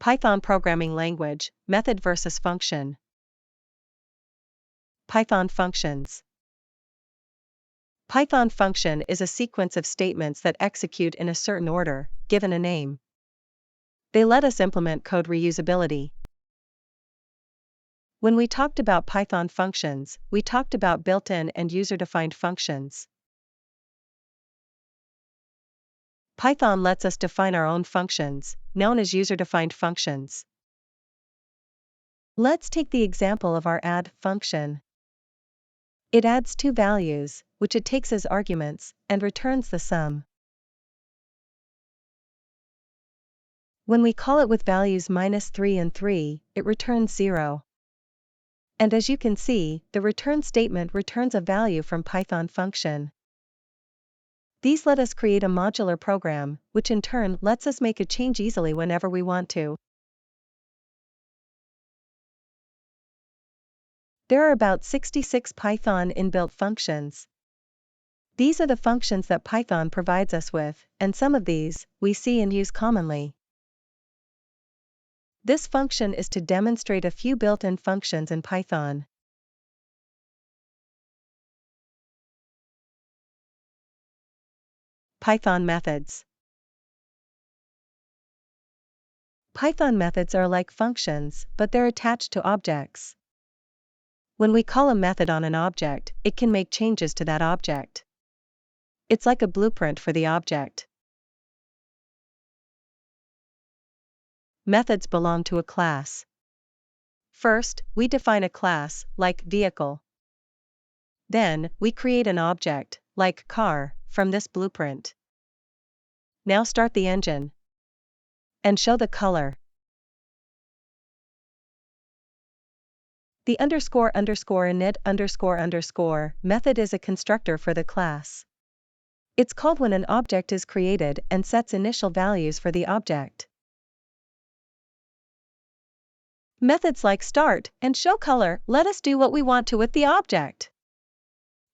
Python programming language, method versus function. Python functions. Python function is a sequence of statements that execute in a certain order, given a name. They let us implement code reusability. When we talked about Python functions, we talked about built-in and user-defined functions. Python lets us define our own functions, known as user-defined functions. Let's take the example of our add function. It adds two values, which it takes as arguments, and returns the sum. When we call it with values -3 and 3, it returns 0. And as you can see, the return statement returns a value from Python function. These let us create a modular program, which in turn lets us make a change easily whenever we want to. There are about 66 Python inbuilt functions. These are the functions that Python provides us with, and some of these we see and use commonly. This function is to demonstrate a few built-in functions in Python. Python methods. Python methods are like functions, but they're attached to objects. When we call a method on an object, it can make changes to that object. It's like a blueprint for the object. Methods belong to a class. First, we define a class, like vehicle. Then, we create an object, like car, from this blueprint. Now start the engine. And show the color. The __init___ method is a constructor for the class. It's called when an object is created and sets initial values for the object. Methods like start and show color let us do what we want to with the object.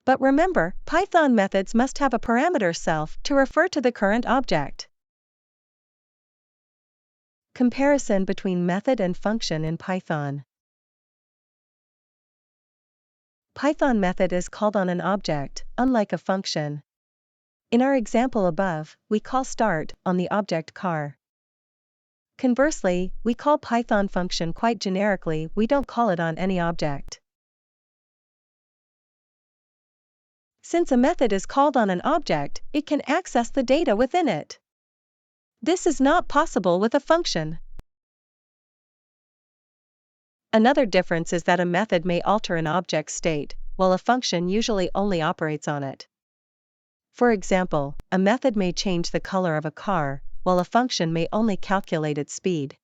But remember, Python methods must have a parameter self to refer to the current object. Comparison between method and function in Python. Python method is called on an object, unlike a function. In our example above, we call start on the object car. Conversely, we call Python function quite generically, we don't call it on any object. Since a method is called on an object, it can access the data within it. This is not possible with a function. Another difference is that a method may alter an object's state, while a function usually only operates on it. For example, a method may change the color of a car, while a function may only calculate its speed.